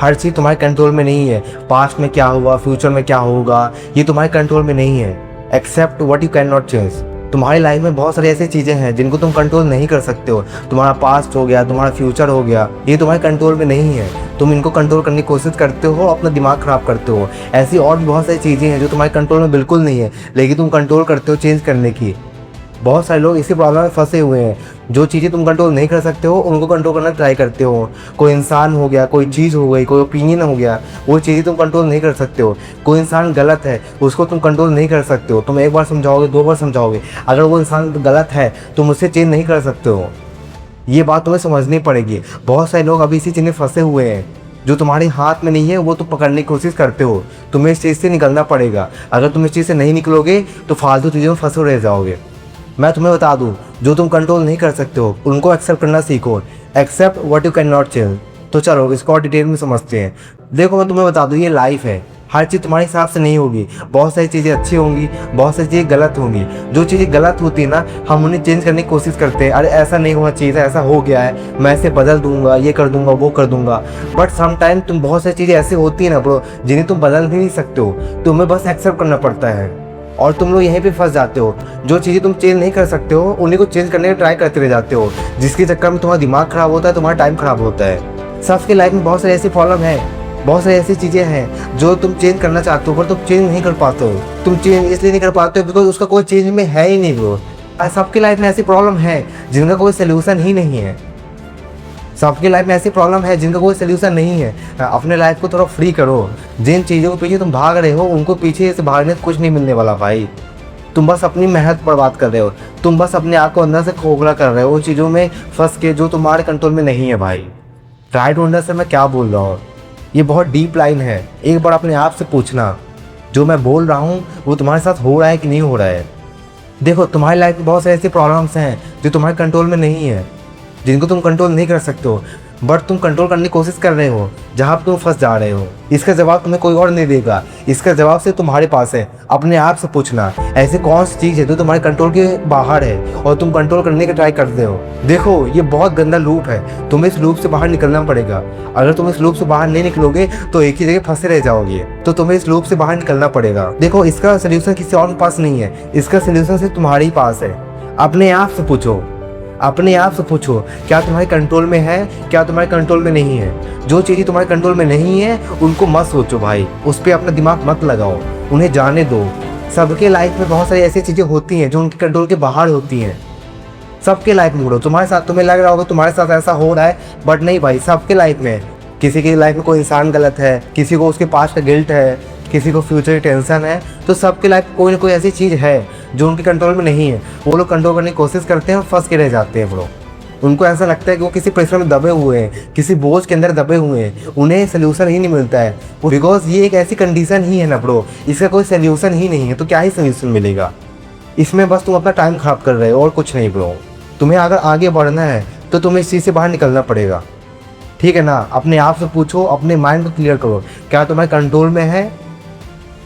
हर चीज़ तुम्हारे कंट्रोल में नहीं है। पास्ट में क्या हुआ, फ्यूचर में क्या होगा, ये तुम्हारे कंट्रोल में नहीं है। Accept what you can not change. तुम्हारी लाइफ में बहुत सारी ऐसी चीज़ें हैं जिनको तुम कंट्रोल नहीं कर सकते हो। तुम्हारा पास्ट हो गया, तुम्हारा फ्यूचर हो गया, ये तुम्हारे कंट्रोल में नहीं है। तुम इनको कंट्रोल करने की कोशिश करते हो, अपना दिमाग ख़राब करते हो। ऐसी और भी बहुत सारी चीज़ें हैं जो तुम्हारे कंट्रोल में बिल्कुल नहीं है, लेकिन तुम कंट्रोल करते हो चेंज करने की। बहुत सारे लोग इसी प्रॉब्लम में फंसे हुए हैं। जो चीज़ें तुम कंट्रोल नहीं कर सकते हो उनको कंट्रोल करना ट्राई करते हो। कोई इंसान हो गया, कोई चीज़ हो गई, कोई ओपिनियन हो गया, वो चीज़ें तुम कंट्रोल नहीं कर सकते हो। कोई इंसान गलत है, उसको तुम कंट्रोल नहीं कर सकते हो। तुम एक बार समझाओगे, 2 बार समझाओगे, अगर वो इंसान गलत है तुम उससे चेंज नहीं कर सकते हो। ये बात तुम्हें समझनी पड़ेगी। बहुत सारे लोग अभी इसी चीज़ में फंसे हुए हैं। जो तुम्हारे हाथ में नहीं है वो तुम पकड़ने की कोशिश करते हो। तुम्हें इस चीज़ से निकलना पड़ेगा। अगर तुम इस चीज़ से नहीं निकलोगे तो फालतू चीज़ों में फंसे रह जाओगे। मैं तुम्हें बता दूं, जो तुम कंट्रोल नहीं कर सकते हो उनको एक्सेप्ट करना सीखो। Accept what you can not change. तो चलो इसको और डिटेल में समझते हैं। देखो मैं तुम्हें बता दूं, ये लाइफ है, हर चीज़ तुम्हारे हिसाब से नहीं होगी। बहुत सारी चीज़ें अच्छी होंगी, बहुत सारी चीज़ें गलत होंगी। जो चीज़ें गलत होती है ना, हम उन्हें चेंज करने की कोशिश करते हैं। अरे ऐसा नहीं होना चाहिए था, ऐसा हो गया है, मैं इसे बदल दूंगा, ये कर दूंगा, वो कर दूंगा। बट समटाइम तुम बहुत सारी चीज़ें ऐसी होती है ना ब्रो, जिन्हें तुम बदल ही नहीं सकते हो। तुम्हें बस एक्सेप्ट करना पड़ता है। और तुम लोग यहीं पे फंस जाते हो। जो चीज़ें तुम चेंज नहीं कर सकते हो उन्हीं को चेंज करने का ट्राई करते रह जाते हो, जिसके चक्कर में तुम्हारा दिमाग खराब होता है, तुम्हारा टाइम खराब होता है। सबकी लाइफ में बहुत सारी ऐसी प्रॉब्लम है, बहुत सारी ऐसी चीज़ें हैं जो तुम चेंज करना चाहते हो पर तुम चेंज नहीं कर पाते हो। तुम चेंज इसलिए नहीं कर पाते हो बिकॉज उसका कोई चेंज में है ही नहीं ब्रो। सबकी लाइफ में ऐसी प्रॉब्लम है जिनका कोई सोल्यूशन ही नहीं है। सबकी लाइफ में ऐसी प्रॉब्लम है जिनका कोई सोल्यूशन नहीं है। अपने लाइफ को थोड़ा फ्री करो। जिन चीज़ों के पीछे तुम भाग रहे हो उनको पीछे से भागने से कुछ नहीं मिलने वाला भाई। तुम बस अपनी मेहनत बर्बाद कर रहे हो। तुम बस अपने आप को अंदर से खोखला कर रहे हो उन चीज़ों में फंस के जो तुम्हारे कंट्रोल में नहीं है भाई। ट्राई टू अंडरस्टैंड मैं क्या बोल रहा हूँ। ये बहुत डीप लाइन है। एक बार अपने आप से पूछना, जो मैं बोल रहा हूँ वो तुम्हारे साथ हो रहा है कि नहीं हो रहा है। देखो तुम्हारी लाइफ में बहुत सारी ऐसी प्रॉब्लम्स हैं जो तुम्हारे कंट्रोल में नहीं है, जिनको तुम कंट्रोल नहीं कर सकते हो, बट तुम कंट्रोल करने की कोशिश कर रहे हो। जहाँ तुम फंस जा रहे हो इसका जवाब तुम्हें कोई और नहीं देगा। इसका जवाब सिर्फ तुम्हारे पास है। अपने आप से पूछना, ऐसी कौन सी चीज़ है जो तुम्हारे कंट्रोल के बाहर है और तुम कंट्रोल करने का ट्राई करते हो। देखो ये बहुत गंदा लूप है, तुम्हें इस लूप से बाहर निकलना पड़ेगा। अगर तुम इस लूप से बाहर नहीं निकलोगे तो एक ही जगह फंसे रह जाओगे। तो तुम्हें इस लूप से बाहर निकलना पड़ेगा। देखो इसका सोल्यूशन किसी और के पास नहीं है, इसका सोल्यूशन सिर्फ तुम्हारे ही पास है। अपने आप से पूछो, अपने आप से पूछो क्या तुम्हारे कंट्रोल में है, क्या तुम्हारे कंट्रोल में नहीं है। जो चीज़ें तुम्हारे कंट्रोल में नहीं है उनको मत सोचो भाई, उस पर अपना दिमाग मत लगाओ, उन्हें जाने दो। सबके लाइफ में बहुत सारी ऐसी चीज़ें होती हैं जो उनके कंट्रोल के बाहर होती हैं। सबके लाइफ में बोलो, तुम्हारे साथ तुम्हें लग रहा होगा तुम्हारे साथ ऐसा हो रहा है, बट नहीं भाई, सबके लाइफ में। किसी की लाइफ में कोई इंसान गलत है, किसी को उसके पास्ट का गिल्ट है, किसी को फ्यूचर की टेंशन है। तो सबके लाइफ में कोई ना कोई ऐसी चीज़ है जो उनके कंट्रोल में नहीं है। वो लोग कंट्रोल करने की कोशिश करते हैं और फंस के रह जाते हैं ब्रो। उनको ऐसा लगता है कि वो किसी प्रेशर में दबे हुए हैं, किसी बोझ के अंदर दबे हुए हैं, उन्हें सोल्यूशन ही नहीं मिलता है। बिकॉज ये एक ऐसी कंडीशन ही है ना ब्रो, इसका कोई सोल्यूशन ही नहीं है। तो क्या ही सोल्यूशन मिलेगा इसमें, बस तुम अपना टाइम खराब कर रहे हो और कुछ नहीं ब्रो। तुम्हें अगर आगे बढ़ना है तो तुम्हें इस चीज़ से बाहर निकलना पड़ेगा, ठीक है ना। अपने आप से पूछो, अपने माइंड को क्लियर करो, क्या तुम्हारे कंट्रोल में है।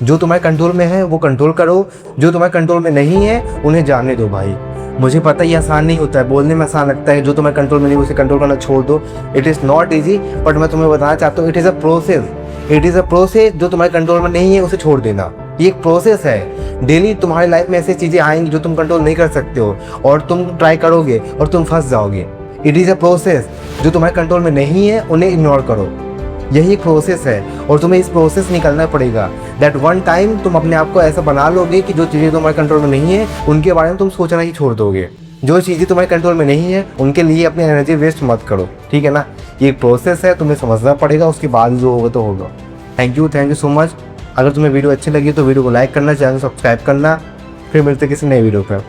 जो तुम्हारे कंट्रोल में है वो कंट्रोल करो, जो तुम्हारे कंट्रोल में नहीं है उन्हें जाने दो भाई। मुझे पता ये आसान नहीं होता है, बोलने में आसान लगता है, जो तुम्हारे कंट्रोल में नहीं उसे कंट्रोल करना छोड़ दो। It is not easy, but मैं तुम्हें बताना चाहता हूँ it is a process. It is a process. जो तुम्हारे कंट्रोल में नहीं है उसे छोड़ देना, ये एक प्रोसेस है। डेली तुम्हारी लाइफ में ऐसी चीज़ें आएंगी जो तुम कंट्रोल नहीं कर सकते हो और तुम ट्राई करोगे और तुम फंस जाओगे। It is a process. जो तुम्हारे कंट्रोल में नहीं है उन्हें इग्नोर करो, यही एक प्रोसेस है और तुम्हें इस प्रोसेस से निकलना पड़ेगा। दैट वन टाइम तुम अपने आप को ऐसा बना लोगे कि जो चीज़ें तुम्हारे कंट्रोल में नहीं है उनके बारे में तुम सोचना ही छोड़ दोगे। जो चीज़ें तुम्हारे कंट्रोल में नहीं है उनके लिए अपनी एनर्जी वेस्ट मत करो, ठीक है ना। ये एक प्रोसेस है, तुम्हें समझना पड़ेगा, उसके बाद जो होगा तो होगा। Thank you so much. अगर तुम्हें वीडियो अच्छी लगी तो वीडियो को लाइक करना, चैनल को सब्सक्राइब करना। फिर मिलते किसी नए वीडियो पर।